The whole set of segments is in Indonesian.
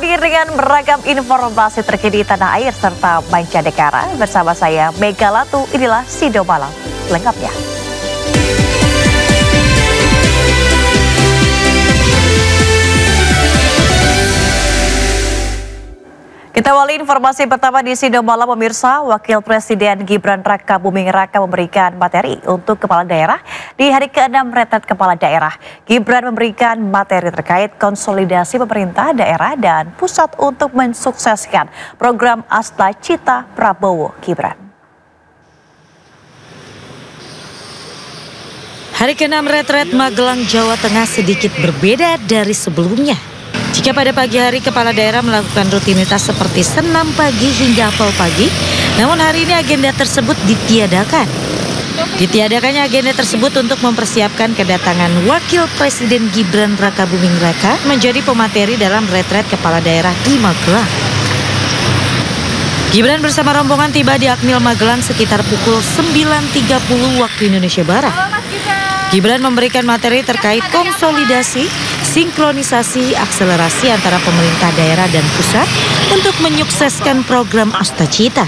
hadir dengan beragam informasi terkini tanah air serta mancanegara. Bersama saya Mega Latu, inilah Sido Malam lengkapnya. Kita awali informasi pertama di Sido Malam, pemirsa. Wakil Presiden Gibran Raka Buming Raka memberikan materi untuk kepala daerah di hari ke-6 retret kepala daerah. Gibran memberikan materi terkait konsolidasi pemerintah daerah dan pusat untuk mensukseskan program Asta Cita Prabowo Gibran. Hari ke-6 retret Magelang, Jawa Tengah sedikit berbeda dari sebelumnya. Jika pada pagi hari kepala daerah melakukan rutinitas seperti senam pagi hingga apel pagi, namun hari ini agenda tersebut ditiadakan. Ditiadakannya agenda tersebut untuk mempersiapkan kedatangan Wakil Presiden Gibran Raka Buming Raka menjadi pemateri dalam retret kepala daerah di Magelang. Gibran bersama rombongan tiba di Akmil Magelang sekitar pukul 9.30 waktu Indonesia Barat. Gibran memberikan materi terkait konsolidasi, sinkronisasi, akselerasi antara pemerintah daerah dan pusat untuk menyukseskan program Asta Cita.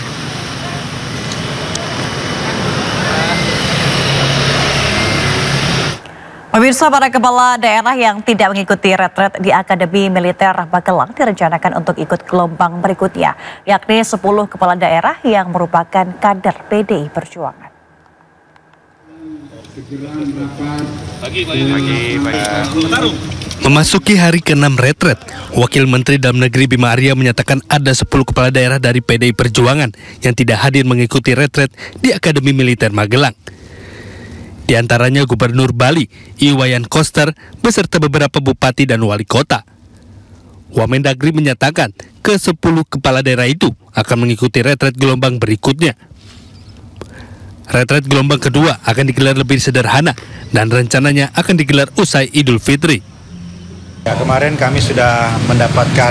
Pemirsa, para kepala daerah yang tidak mengikuti retret di Akademi Militer Magelang direncanakan untuk ikut gelombang berikutnya, yakni 10 kepala daerah yang merupakan kader PDI Perjuangan. Memasuki hari ke-6 retret, Wakil Menteri Dalam Negeri Bima Arya menyatakan ada 10 kepala daerah dari PDI Perjuangan yang tidak hadir mengikuti retret di Akademi Militer Magelang. Di antaranya Gubernur Bali, Iwayan Koster, beserta beberapa bupati dan wali kota. Wamendagri menyatakan ke-10 kepala daerah itu akan mengikuti retret gelombang berikutnya. Retret gelombang kedua akan digelar lebih sederhana dan rencananya akan digelar usai Idul Fitri. Ya, kemarin kami sudah mendapatkan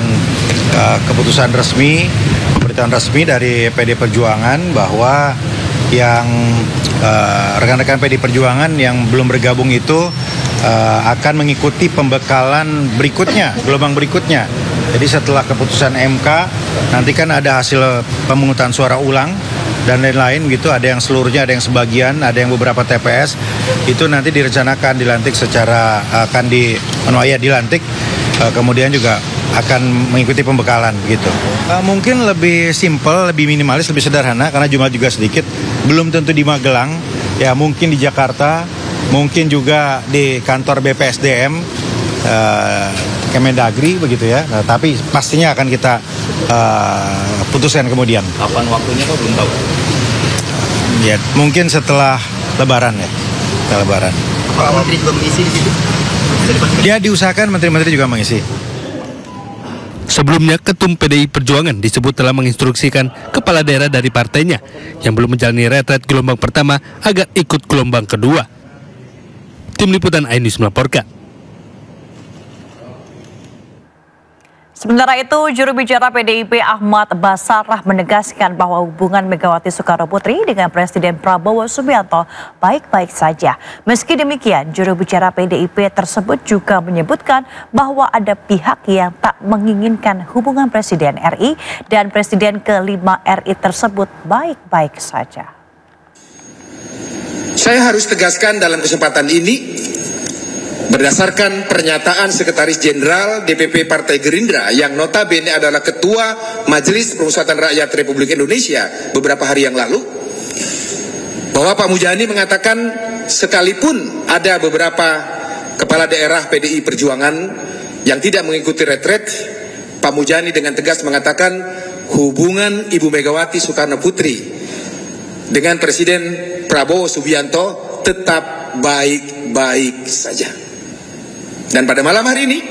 keputusan resmi, pemberitaan resmi dari PD Perjuangan bahwa yang rekan-rekan PD Perjuangan yang belum bergabung itu akan mengikuti pembekalan berikutnya, gelombang berikutnya. Jadi setelah keputusan MK, nanti kan ada hasil pemungutan suara ulang dan lain-lain gitu, ada yang seluruhnya, ada yang sebagian, ada yang beberapa TPS, itu nanti direncanakan dilantik secara dilantik, kemudian juga akan mengikuti pembekalan gitu. Mungkin lebih simpel, lebih minimalis, lebih sederhana karena jumlah juga sedikit, belum tentu di Magelang, ya mungkin di Jakarta, mungkin juga di kantor BPSDM, Kemendagri begitu ya. Nah, tapi pastinya akan kita putuskan kemudian. Kapan waktunya kok belum tahu? Ya, mungkin setelah Lebaran ya. Setelah Lebaran. Pak Menteri juga mengisi di situ? Ya, diusahakan menteri-menteri juga mengisi. Sebelumnya, Ketum PDI Perjuangan disebut telah menginstruksikan kepala daerah dari partainya yang belum menjalani retret gelombang pertama agar ikut gelombang kedua. Tim Liputan iNews melaporkan. Sementara itu, juru bicara PDIP Ahmad Basarah menegaskan bahwa hubungan Megawati Soekarno Putri dengan Presiden Prabowo Subianto baik-baik saja. Meski demikian, juru bicara PDIP tersebut juga menyebutkan bahwa ada pihak yang tak menginginkan hubungan Presiden RI dan Presiden ke-5 RI tersebut baik-baik saja. Saya harus tegaskan dalam kesempatan ini, berdasarkan pernyataan Sekretaris Jenderal DPP Partai Gerindra yang notabene adalah Ketua Majelis Permusyawaratan Rakyat Republik Indonesia beberapa hari yang lalu, bahwa Pak Mujani mengatakan sekalipun ada beberapa kepala daerah PDI Perjuangan yang tidak mengikuti retret, Pak Mujani dengan tegas mengatakan hubungan Ibu Megawati Soekarno Putri dengan Presiden Prabowo Subianto tetap baik-baik saja. Dan pada malam hari ini,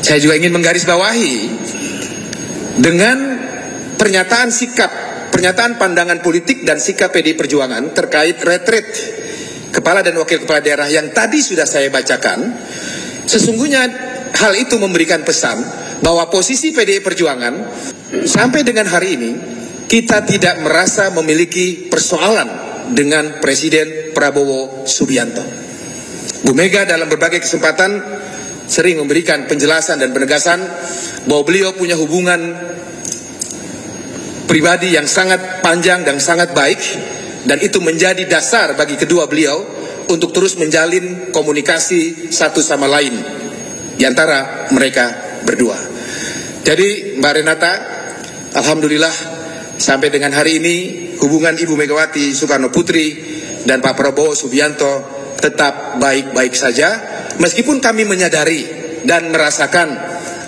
saya juga ingin menggarisbawahi dengan pernyataan sikap, pernyataan pandangan politik dan sikap PDI Perjuangan terkait retret kepala dan wakil kepala daerah yang tadi sudah saya bacakan. Sesungguhnya hal itu memberikan pesan bahwa posisi PDI Perjuangan sampai dengan hari ini kita tidak merasa memiliki persoalan dengan Presiden Prabowo Subianto. Bu Mega dalam berbagai kesempatan sering memberikan penjelasan dan penegasan bahwa beliau punya hubungan pribadi yang sangat panjang dan sangat baik, dan itu menjadi dasar bagi kedua beliau untuk terus menjalin komunikasi satu sama lain di antara mereka berdua. Jadi Mbak Renata, alhamdulillah sampai dengan hari ini hubungan Ibu Megawati Soekarno Putri dan Pak Prabowo Subianto tetap baik-baik saja, meskipun kami menyadari dan merasakan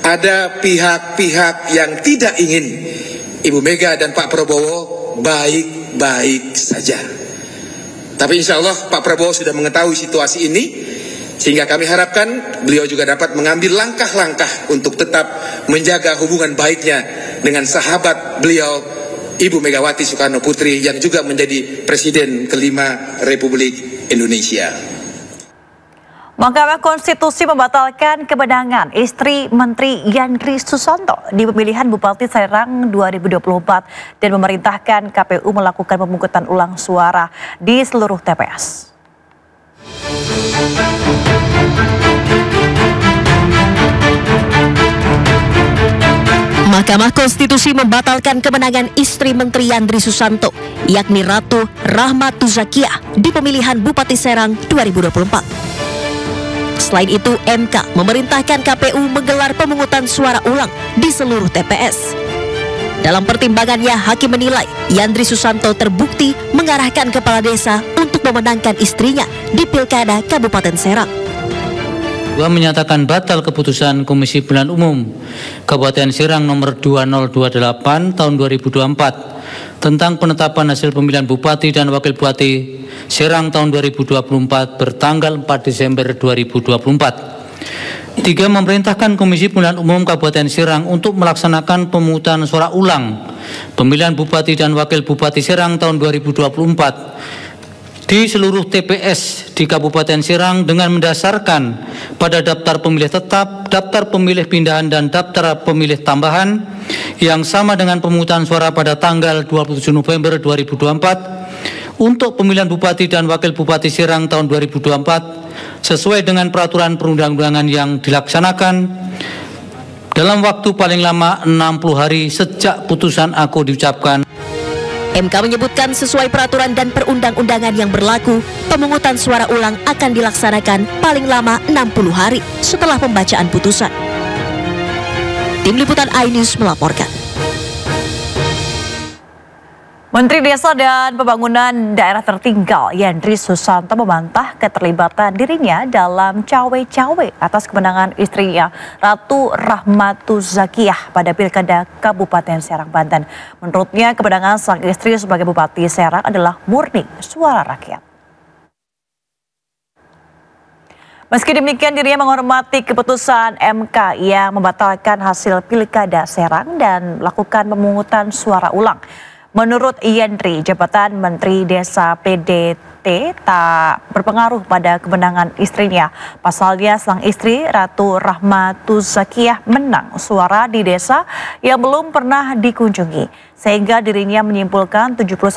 ada pihak-pihak yang tidak ingin Ibu Mega dan Pak Prabowo baik-baik saja. Tapi insya Allah Pak Prabowo sudah mengetahui situasi ini, sehingga kami harapkan beliau juga dapat mengambil langkah-langkah untuk tetap menjaga hubungan baiknya dengan sahabat beliau, Ibu Megawati Soekarno Putri, yang juga menjadi Presiden kelima Republik Indonesia. Mahkamah Konstitusi membatalkan kemenangan istri Menteri Yandri Susanto di pemilihan Bupati Serang 2024 dan memerintahkan KPU melakukan pemungutan ulang suara di seluruh TPS. Mahkamah Konstitusi membatalkan kemenangan istri Menteri Yandri Susanto, yakni Ratu Rahmatu Zakiah, di pemilihan Bupati Serang 2024. Selain itu, MK memerintahkan KPU menggelar pemungutan suara ulang di seluruh TPS. Dalam pertimbangannya, hakim menilai Yandri Susanto terbukti mengarahkan kepala desa untuk memenangkan istrinya di Pilkada Kabupaten Serang. Menyatakan batal keputusan Komisi Pemilihan Umum Kabupaten Serang nomor 2028 tahun 2024 tentang penetapan hasil pemilihan Bupati dan Wakil Bupati Serang tahun 2024 bertanggal 4 Desember 2024. 3. Memerintahkan Komisi Pemilihan Umum Kabupaten Serang untuk melaksanakan pemungutan suara ulang pemilihan Bupati dan Wakil Bupati Serang tahun 2024 di seluruh TPS di Kabupaten Serang dengan mendasarkan pada daftar pemilih tetap, daftar pemilih pindahan, dan daftar pemilih tambahan yang sama dengan pemungutan suara pada tanggal 27 November 2024 untuk pemilihan Bupati dan Wakil Bupati Serang tahun 2024 sesuai dengan peraturan perundang-undangan yang dilaksanakan dalam waktu paling lama 60 hari sejak putusan aku diucapkan. MK menyebutkan sesuai peraturan dan perundang-undangan yang berlaku, pemungutan suara ulang akan dilaksanakan paling lama 60 hari setelah pembacaan putusan. Tim Liputan iNews melaporkan. Menteri Desa dan Pembangunan Daerah Tertinggal Yandri Susanto membantah keterlibatan dirinya dalam cawe-cawe atas kemenangan istrinya Ratu Rahmatu Zakiah pada Pilkada Kabupaten Serang, Banten. Menurutnya kemenangan sang istri sebagai Bupati Serang adalah murni suara rakyat. Meski demikian, dirinya menghormati keputusan MK yang membatalkan hasil Pilkada Serang dan melakukan pemungutan suara ulang. Menurut Yandri, jabatan Menteri Desa PDT tak berpengaruh pada kemenangan istrinya. Pasalnya, sang istri Ratu Rahmatu Zakiah menang suara di desa yang belum pernah dikunjungi. Sehingga dirinya menyimpulkan 71%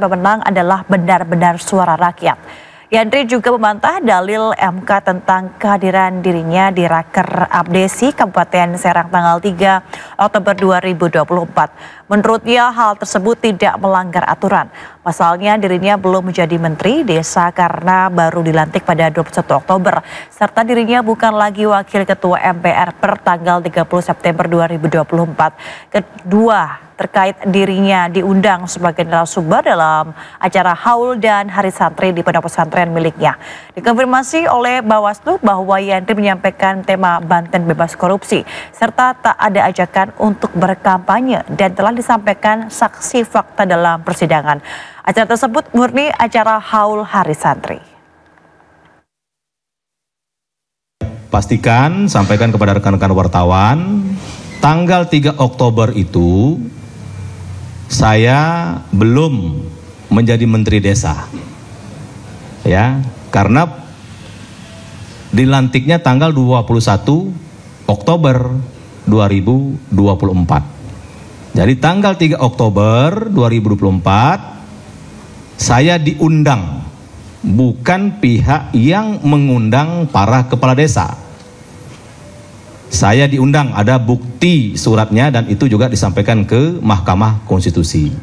pemenang adalah benar-benar suara rakyat. Yandri juga membantah dalil MK tentang kehadiran dirinya di Raker Abdesi Kabupaten Serang tanggal 3 Oktober 2024. Menurutnya hal tersebut tidak melanggar aturan. Pasalnya dirinya belum menjadi Menteri Desa karena baru dilantik pada 21 Oktober. Serta dirinya bukan lagi Wakil Ketua MPR per tanggal 30 September 2024. Kedua, terkait dirinya diundang sebagai narasumber dalam acara haul dan hari santri di pondok pesantren miliknya. Dikonfirmasi oleh Bawaslu bahwa Yandri menyampaikan tema Banten bebas korupsi serta tak ada ajakan untuk berkampanye dan telah disampaikan saksi fakta dalam persidangan. Acara tersebut murni acara haul hari santri. Pastikan sampaikan kepada rekan-rekan wartawan, tanggal 3 Oktober itu saya belum menjadi Menteri Desa, ya, karena dilantiknya tanggal 21 Oktober 2024. Jadi tanggal 3 Oktober 2024 saya diundang, bukan pihak yang mengundang para kepala desa. saya diundang, ada bukti suratnya dan itu juga disampaikan ke Mahkamah Konstitusi.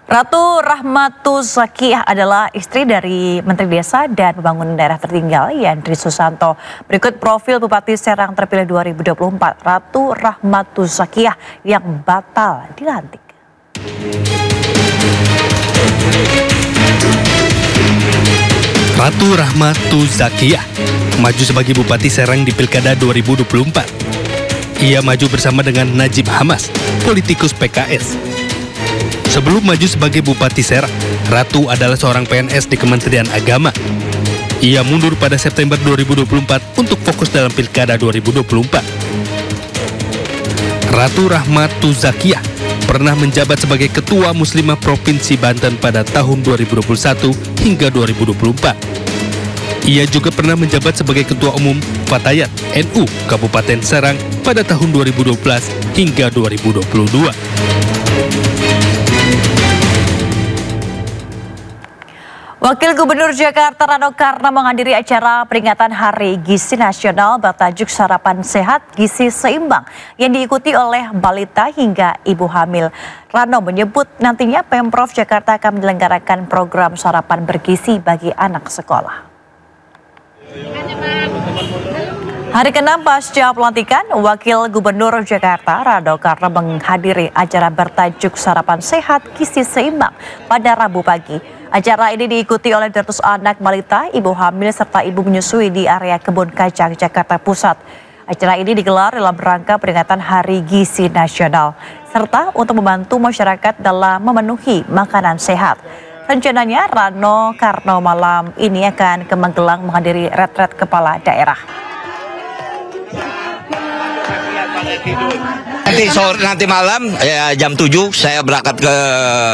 Ratu Rahmatu Zakiah adalah istri dari Menteri Desa dan Pembangunan Daerah Tertinggal Yandri Susanto. Berikut profil Bupati Serang terpilih 2024, Ratu Rahmatu Zakiah yang batal dilantik. Ratu Rahmatu Zakiah maju sebagai Bupati Serang di Pilkada 2024. Ia maju bersama dengan Najib Hamas, politikus PKS. Sebelum maju sebagai Bupati Serang, Ratu adalah seorang PNS di Kementerian Agama. Ia mundur pada September 2024 untuk fokus dalam Pilkada 2024. Ratu Rahmatu Zakiah pernah menjabat sebagai Ketua Muslimah Provinsi Banten pada tahun 2021 hingga 2024. Ia juga pernah menjabat sebagai Ketua Umum Fatayat NU Kabupaten Serang pada tahun 2012 hingga 2022. Wakil Gubernur Jakarta Rano Karno menghadiri acara peringatan Hari Gizi Nasional bertajuk Sarapan Sehat Gizi Seimbang yang diikuti oleh balita hingga ibu hamil. Rano menyebut nantinya Pemprov Jakarta akan menyelenggarakan program sarapan bergizi bagi anak sekolah. Hari ke-6 pasca pelantikan, Wakil Gubernur Jakarta Rano Karno menghadiri acara bertajuk Sarapan Sehat Gizi Seimbang pada Rabu pagi. Acara ini diikuti oleh 200 anak balita, ibu hamil, serta ibu menyusui di area Kebun Kacang, Jakarta Pusat. Acara ini digelar dalam rangka peringatan Hari Gizi Nasional, serta untuk membantu masyarakat dalam memenuhi makanan sehat. Rencananya Rano Karno malam ini akan ke Magelang menghadiri retret kepala daerah. Nanti malam jam 7 saya berangkat ke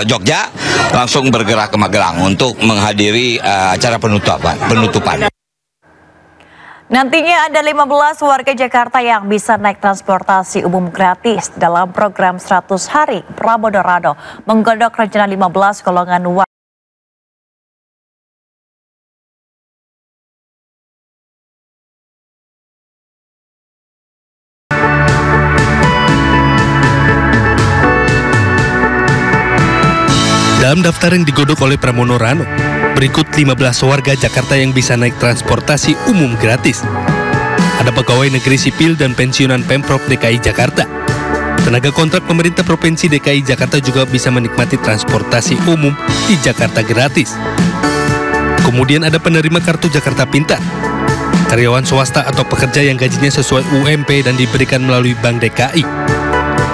Jogja, langsung bergerak ke Magelang untuk menghadiri acara penutupan. Nantinya ada 15 warga Jakarta yang bisa naik transportasi umum gratis dalam program 100 hari Prabowo Rano menggodok rencana 15 golongan warga. Dalam daftar yang digodok oleh Pramono Rano, berikut 15 warga Jakarta yang bisa naik transportasi umum gratis. Ada pegawai negeri sipil dan pensiunan Pemprov DKI Jakarta. Tenaga kontrak pemerintah Provinsi DKI Jakarta juga bisa menikmati transportasi umum di Jakarta gratis. Kemudian ada penerima kartu Jakarta Pintar, karyawan swasta atau pekerja yang gajinya sesuai UMP dan diberikan melalui Bank DKI,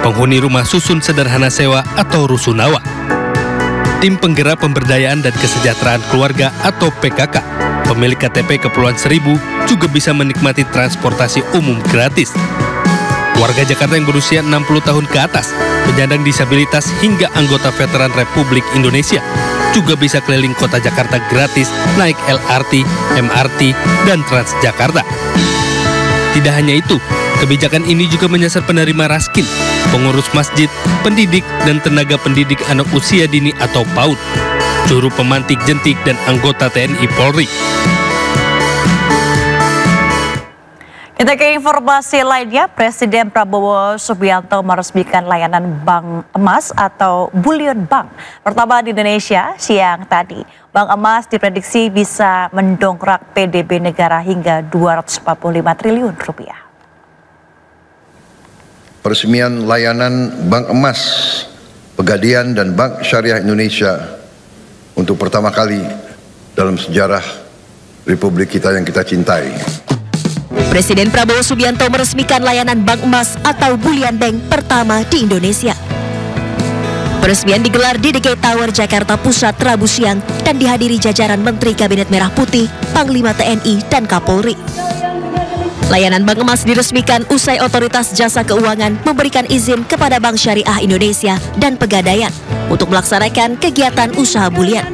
penghuni rumah susun sederhana sewa atau rusunawa, Tim Penggerak Pemberdayaan dan Kesejahteraan Keluarga atau PKK, pemilik KTP Kepulauan Seribu juga bisa menikmati transportasi umum gratis. Warga Jakarta yang berusia 60 tahun ke atas, penyandang disabilitas hingga anggota veteran Republik Indonesia juga bisa keliling kota Jakarta gratis naik LRT, MRT, dan Transjakarta. Tidak hanya itu, kebijakan ini juga menyasar penerima raskin, pengurus masjid, pendidik, dan tenaga pendidik anak usia dini atau PAUD, juru pemantik jentik, dan anggota TNI Polri. Kita ke informasi lainnya, Presiden Prabowo Subianto meresmikan layanan Bank Emas atau Bullion Bank pertama di Indonesia siang tadi. Bank Emas diprediksi bisa mendongkrak PDB negara hingga 245 triliun rupiah. Peresmian layanan Bank Emas, Pegadaian dan Bank Syariah Indonesia untuk pertama kali dalam sejarah Republik kita yang kita cintai. Presiden Prabowo Subianto meresmikan layanan Bank Emas atau Bullion Bank pertama di Indonesia. Peresmian digelar di The Gate Tower, Jakarta Pusat, Rabu siang dan dihadiri jajaran Menteri Kabinet Merah Putih, Panglima TNI, dan Kapolri. Layanan Bank Emas diresmikan usai Otoritas Jasa Keuangan memberikan izin kepada Bank Syariah Indonesia dan Pegadaian untuk melaksanakan kegiatan usaha bullion.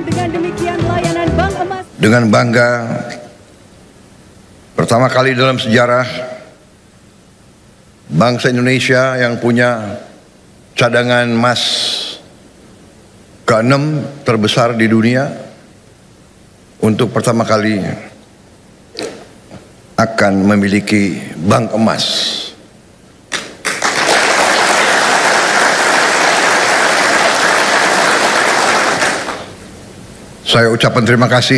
Dengan bangga, pertama kali dalam sejarah bangsa Indonesia yang punya cadangan emas ke-6 terbesar di dunia untuk pertama kali akan memiliki bank emas Saya ucapkan terima kasih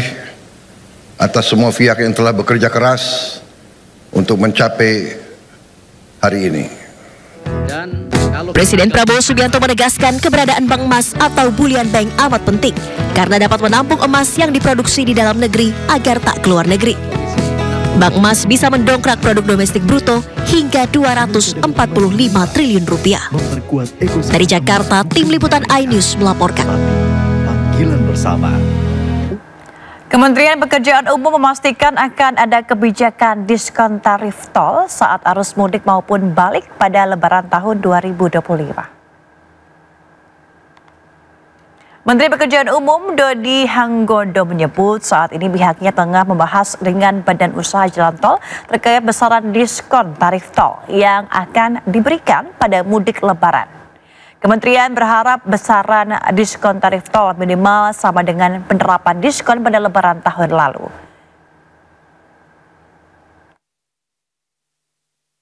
atas semua pihak yang telah bekerja keras untuk mencapai hari ini. Presiden Prabowo Subianto menegaskan keberadaan bank emas atau bullion bank amat penting karena dapat menampung emas yang diproduksi di dalam negeri agar tak keluar negeri. Bank emas bisa mendongkrak produk domestik bruto hingga 245 triliun rupiah. Dari Jakarta, tim liputan iNews melaporkan. Panggilan bersama. Kementerian Pekerjaan Umum memastikan akan ada kebijakan diskon tarif tol saat arus mudik maupun balik pada Lebaran tahun 2025. Menteri Pekerjaan Umum Dodi Hanggondo menyebut saat ini pihaknya tengah membahas dengan Badan Usaha Jalan Tol terkait besaran diskon tarif tol yang akan diberikan pada mudik Lebaran. Kementerian berharap besaran diskon tarif tol minimal sama dengan penerapan diskon pada Lebaran tahun lalu.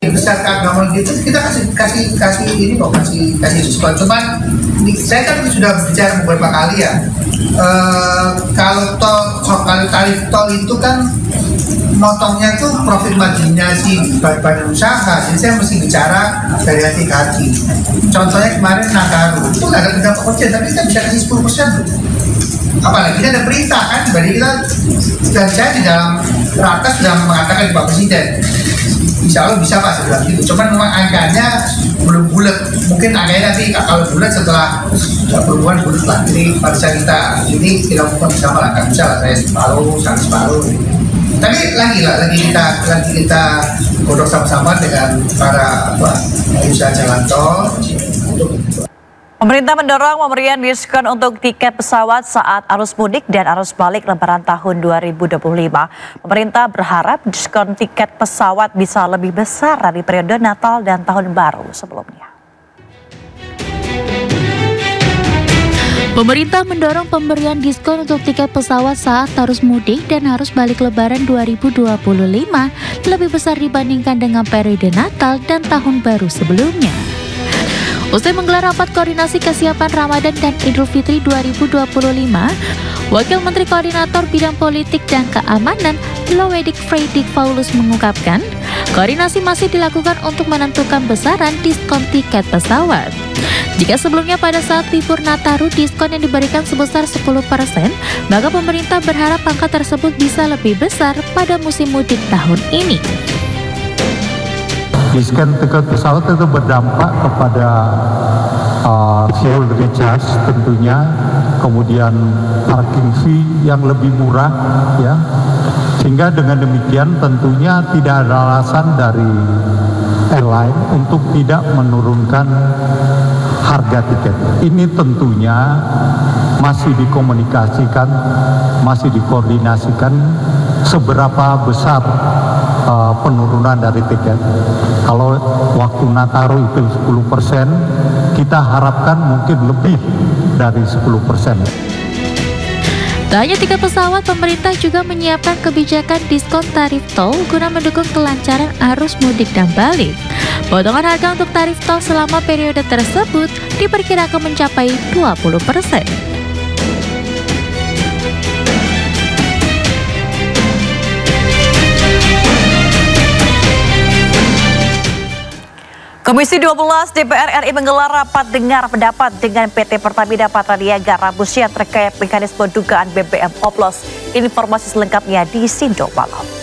Besarkan nomor gitu kita kasih ini kok kasih diskon. Cuman saya kan sudah bicara beberapa kali ya. Kalau tarif tol itu kan motongnya tuh profit marginnya si badan usaha. Jadi saya mesti bicara dari hati ke hati. Contohnya kemarin Nataru itu nggak ada berapa persen, tapi kita bisa kasih 10%. Apalagi kita ada perintah kan, berarti kita dan saya di dalam ratas sudah mengatakan di Pak Presiden. Insya Allah bisa Pak, saya bilang gitu. Cuman memang angkanya belum bulat. Mungkin angkanya nanti kalau bulat setelah perhubungan bulat lah. Jadi pada saat kita lakukan bersama lah, kan bisa lah saya separuh. Tapi lagi kita godok sama-sama dengan para usaha jalan tol. Pemerintah mendorong pemberian diskon untuk tiket pesawat saat arus mudik dan arus balik Lebaran tahun 2025. Pemerintah berharap diskon tiket pesawat bisa lebih besar dari periode Natal dan Tahun Baru sebelumnya. Pemerintah mendorong pemberian diskon untuk tiket pesawat saat arus mudik dan arus balik Lebaran 2025 lebih besar dibandingkan dengan periode Natal dan Tahun Baru sebelumnya. Usai menggelar rapat koordinasi kesiapan Ramadan dan Idul Fitri 2025, Wakil Menteri Koordinator Bidang Politik dan Keamanan Loedik Fredrik Paulus mengungkapkan, koordinasi masih dilakukan untuk menentukan besaran diskon tiket pesawat. Jika sebelumnya pada saat libur Nataru diskon yang diberikan sebesar 10%, maka pemerintah berharap angka tersebut bisa lebih besar pada musim mudik tahun ini. Diskon tiket pesawat itu berdampak kepada fuel recharge tentunya, kemudian parking fee yang lebih murah ya. Sehingga dengan demikian tentunya tidak ada alasan dari airline untuk tidak menurunkan harga tiket. Ini tentunya masih dikomunikasikan, masih dikoordinasikan seberapa besar penurunan dari tiket. Kalau waktu Nataru itu 10%, kita harapkan mungkin lebih dari 10%. Tak hanya tiket pesawat, pemerintah juga menyiapkan kebijakan diskon tarif tol guna mendukung kelancaran arus mudik dan balik. Potongan harga untuk tarif tol selama periode tersebut diperkirakan mencapai 20%. Komisi 12 DPR RI menggelar rapat dengar pendapat dengan PT Pertamina Patraniaga Rabu siang terkait mekanisme dugaan BBM oplos. Informasi selengkapnya di Sindo Malam.